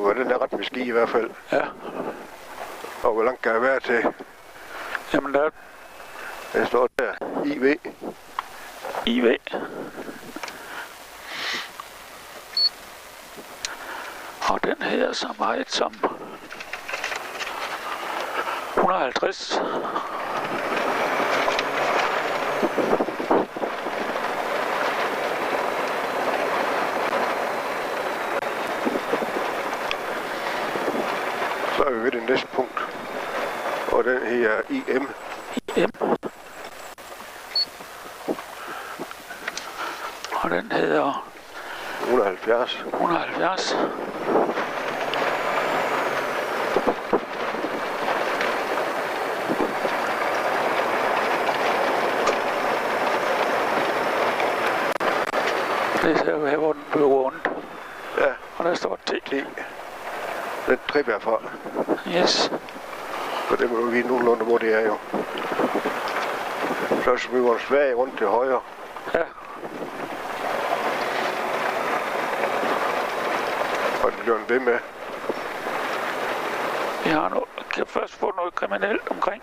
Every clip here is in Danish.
jo, at den er ret med ski i hvert fald. Ja. Og hvor langt kan jeg være til? Jamen der står der. IV. IV. Og den her så meget som 150. Så er vi ved det næste punkt. Og den her IM. IM. Og den hedder 170. 170. Det ser jo her, hvor den bliver rundt. Ja. Og der står T. Den trip herfra. Yes. Og det må du vide nogenlunde, hvor det er jo. Så smyger den svag rundt til højre. Ja. Og det bliver den ved med. Vi har nu, kan først få noget kriminelt omkring.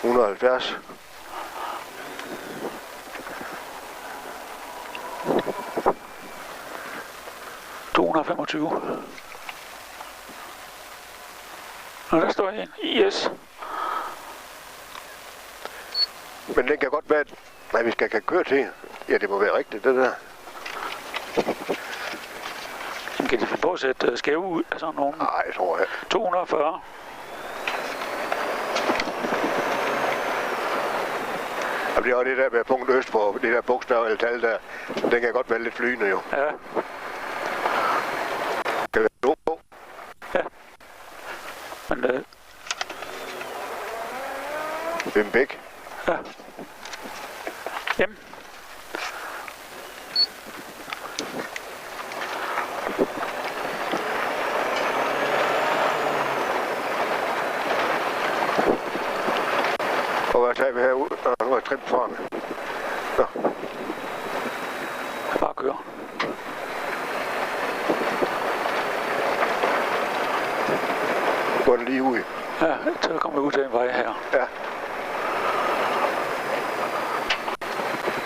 170. Og der står en IS. Men den kan godt være... Nej, vi skal køre til. Ja, det må være rigtigt, det der. Kan de finde på at sætte skæve ud af sådan nogle? Nej, jeg tror jeg. 240. Jamen, det er det der med punkt øst på det der bogstav eller tal der. Den kan godt være lidt flydende jo. Ja. Kan det være på? Ja. Men Hvem Bæk? Ja. M. Og hvad tager vi herud? Nu er trim foran. Nå. Bare køre. Går den lige ud? Ja, så kommer vi ud til en vej her. Ja.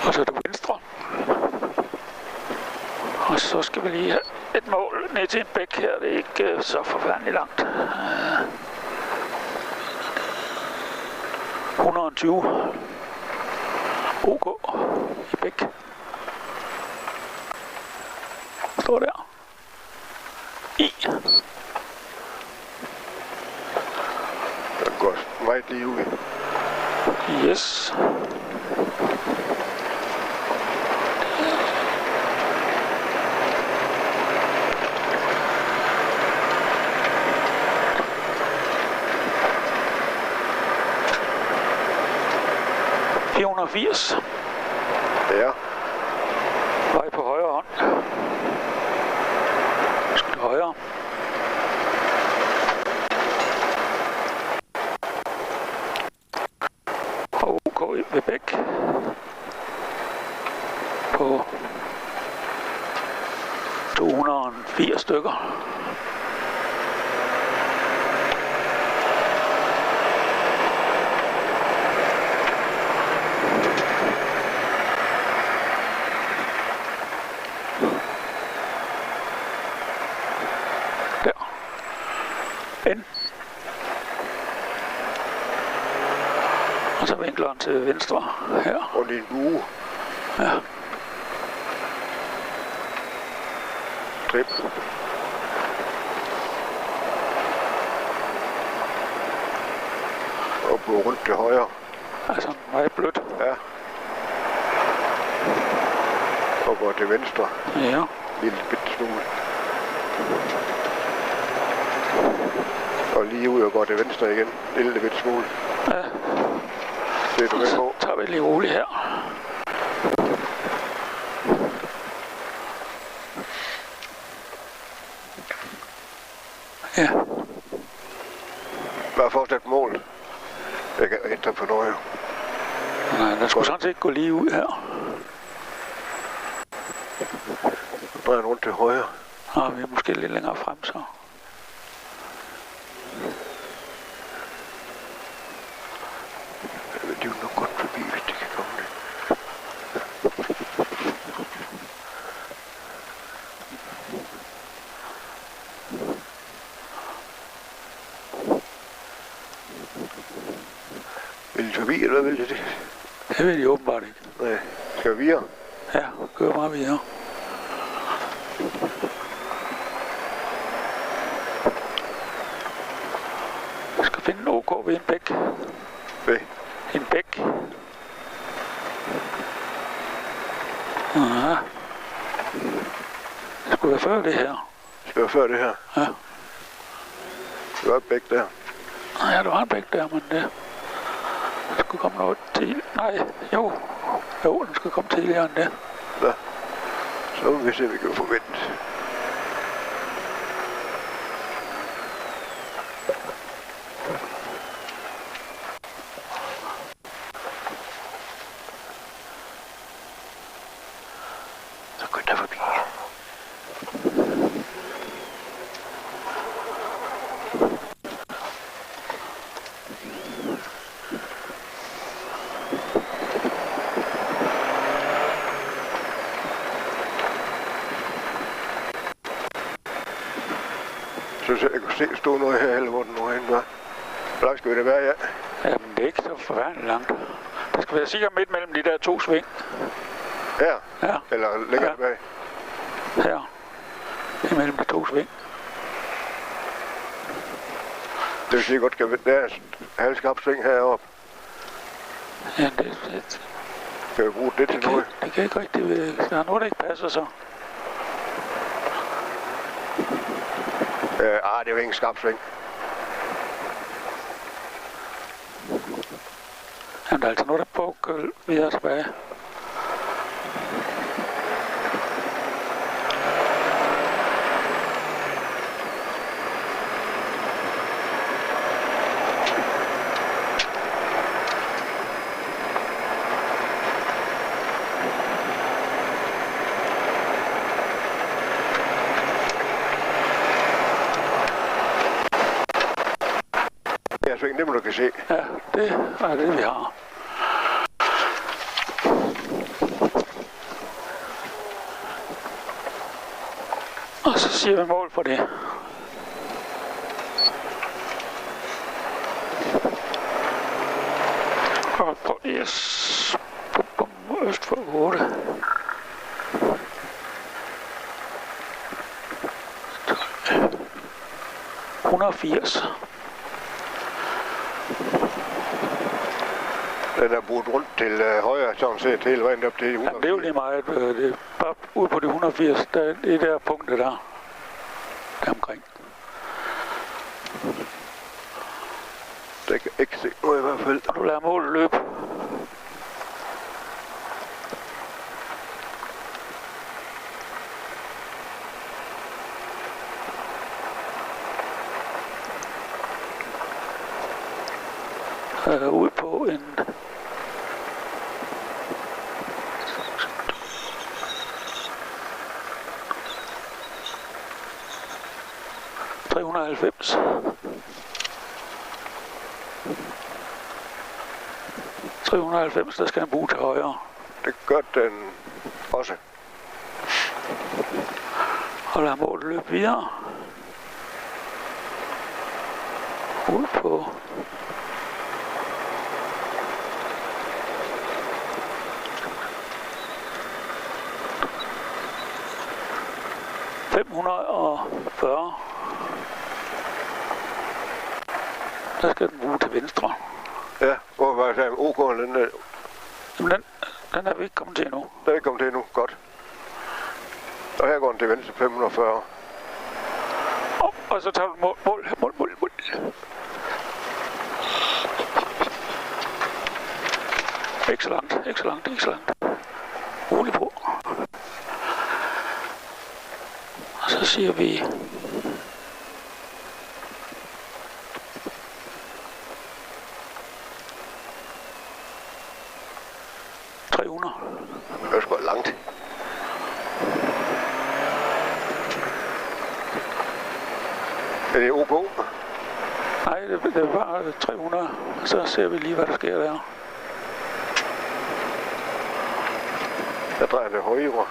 Og så er det venstre. Og så skal vi lige have et mål ned til en bæk her. Det er ikke så forfærdeligt langt. 120. OK i bæk. Står der. I. Den går meget lige ud. Yes. Ja. Vej på højre hånd. Skal højre. Og OK ved bæk. På 280 stykker. N. Og så vinkler han til venstre her. Og det er en bue. Ja. Trip. Og på rundt til højre. Altså meget blødt. Ja. Og går til venstre. Ja. Lille bitte smule. Og lige ud og går til venstre igen. Lille bitte smule. Ja. Det er du med på. Så tager vi lige roligt her. Ja. Bare fortsat mål. Jeg kan ikke på noget. Nej, der skulle sådan set gå lige ud her. drejer rundt til højre. Nå, vi er måske lidt længere frem, så. Ja, de er jo nok godt forbi, hvis de kan komme lidt. Vil de forbi, eller hvad vil de det? Det vil de åbenbart ikke. Nej. Skal vi videre? Ja, kør bare videre. Jeg skal finde en OK ved en bæk. Ved? En bæk. Ja. Det skulle være før det her. Skal være før det her? Ja. Det var et bæk der. Ja, der var en bæk der, men det skulle komme noget til. Nej, jo, den skulle komme tidligere end det. Ja. Så må vi se, vi kan forvente. Så går der forbi. Så jeg kunne se, stå noget her, eller hvor den nu hen var. Hvor langt skal vi da være, ja? Jamen, det er ikke så forfærdeligt langt. Der skal være sikkert midt mellem de der to sving. Her? Ja. Eller længere tilbage? Her. Imellem de to sving. Det vil sige godt, at der er halvskarp sving heroppe. Ja, det Kan vi bruge det til noget? det kan ikke rigtig være. Der er noget, der ikke passer så. Det er jo ingen skarp sving. Jamen, der er altså noget, der på videre tilbage. Sving, det må du kan se. Ja, det er det, vi har. Og så siger vi mål for det. Og prøv lige at spuppe øst for 8. $180. Den er brugt rundt til højre, sådan set, hele vejen op til 180. Jamen, det er jo lige meget. Det er bare ude på de 180, der er det der punktet der omkring. Det kan ikke se noget i hvert fald. Og du lader målet løbe. Ud på en 390. Der skal han bruge til højre. Det gør den også. Og lad målet løbe videre. Ud på 540. Der skal den bruge til venstre. Ja, hvor var det OK, den der? Jamen, den er vi ikke kommet til endnu. Den er ikke kommet til endnu, godt. Og her går den til venstre 540. Og så tager du mål. Ikke så langt. Rolig på. Og så siger vi... Det er sgu langt. Er det OK? Nej, det er bare 300. Så ser vi lige, hvad der sker der. Jeg drejer det højre.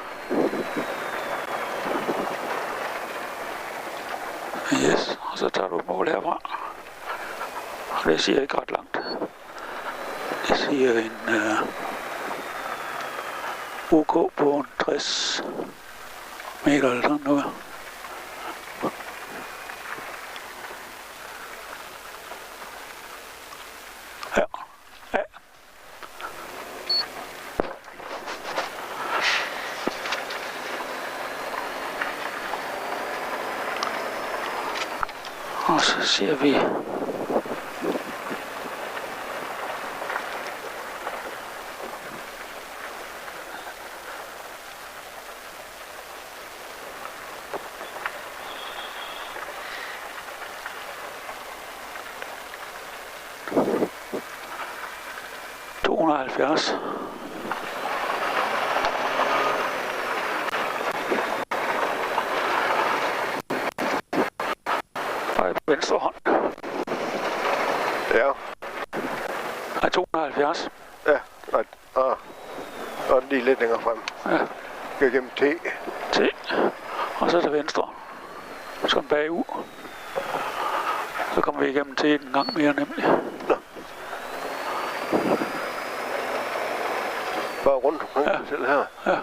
Yes, og så tager du et mål herfra. Og det siger ikke ret langt. Det siger en OK på en 60 meter eller sådan noget. Ja. Ja. Og så ser vi $270. Og i venstre hånd. Ja. Nej, 270. Ja. Og lige lidt længere frem. Ja. Skal igennem T. T. Og så til venstre. Så skal den bagud. Så kommer vi igennem T en gang mere nemlig. Nå. Bare rundt omkring ja. Selv her. Ja.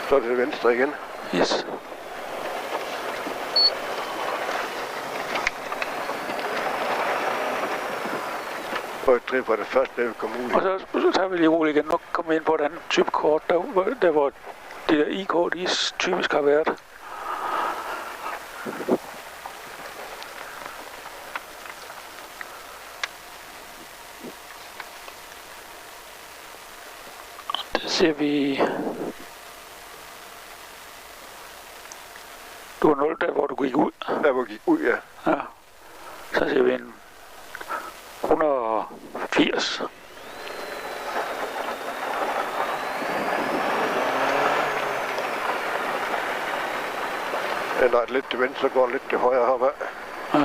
Så er det til venstre igen. Yes. Og et trin på det første, der vi kom ud. Og så tager vi lige roligt igen og kommer ind på et andet type kort, der hvor det der i-kort typisk har været. Der ser vi... Du har 0 der, hvor du gik ud. Der, hvor du gik ud, ja. Ja. Så ser vi en 180. Eller lidt til venstre, går lidt til højre opad. Ja.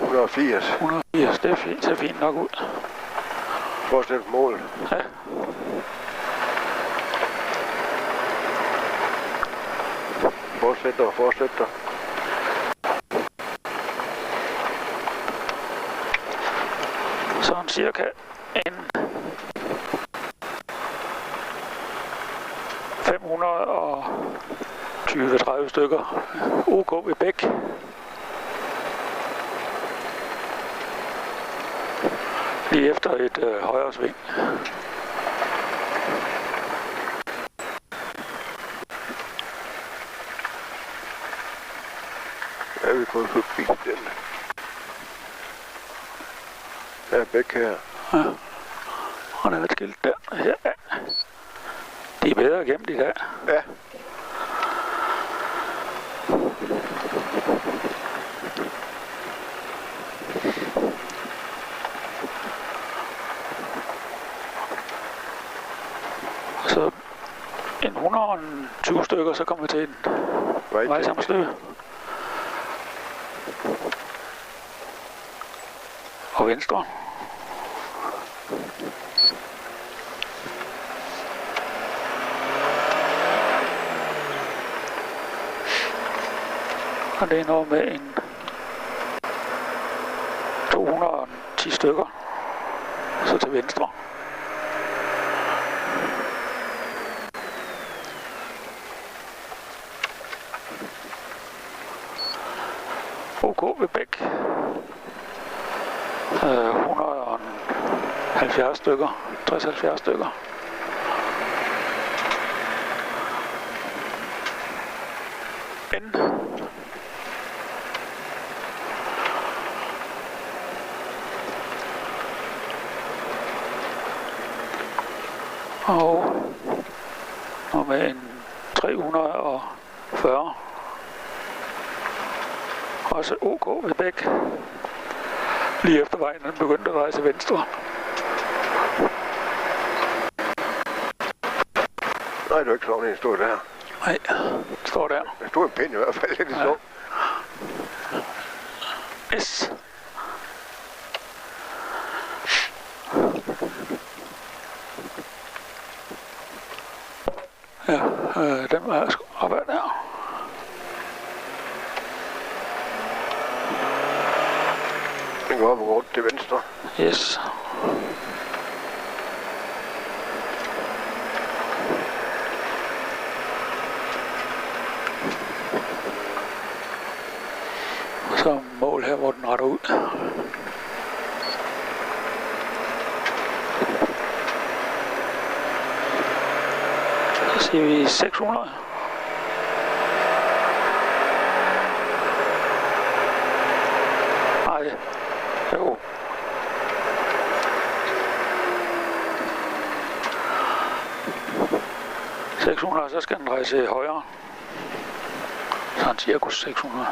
180. 180, det er fint, ser fint nok ud. Forestil et mål. Ja. Fortsæt dig. Sådan cirka en 520-30 stykker OK ved Bæk. Lige efter et højre sving. Ja, vi kommer forbi den. Der er Bæk her. Ja. Og der er et skilt der. Ja. De er bedre gemt i dag. Ja. Så en 120 stykker, så kommer vi til en vejsamme stykke. Og venstre. Og det er noget med en 210 stykker. Så til venstre. OK ved Bæk. 170 stykker. 60-70 stykker. N. Og med en 340. Også OK ved Bæk. Lige efter vejen, den begyndte at rejse venstre. Nej, du er ikke sådan en, stod der. Nej, står der. Der stod en pind i hvert fald, det så. S. Ja, den var jeg sgu op ad der. Den går op og går til venstre. Yes. Så mål her, hvor den retter ud. Så siger vi 600. Nej, jo. Så skal den rejse højere. Så han cirkus 600.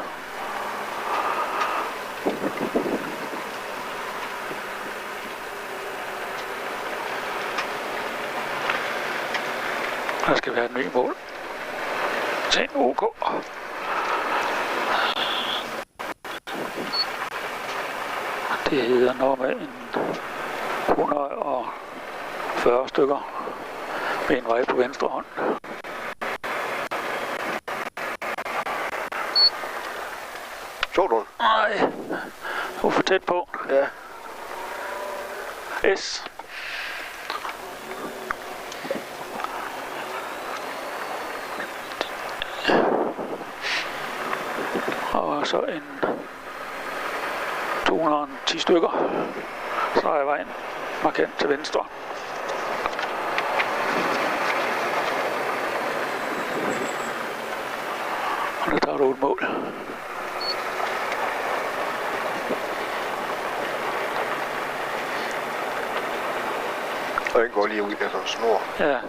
Der skal være et nyt mål. Til en OK. Det hedder noget med en 140 stykker med en vej på venstre hånd. Så du? Nej, du er for tæt på. Ja. S. Og så en 210 stykker. Så er vejen markant til venstre. Og der tager du et mål. Og den går lige ud af sådan en snor. Ja,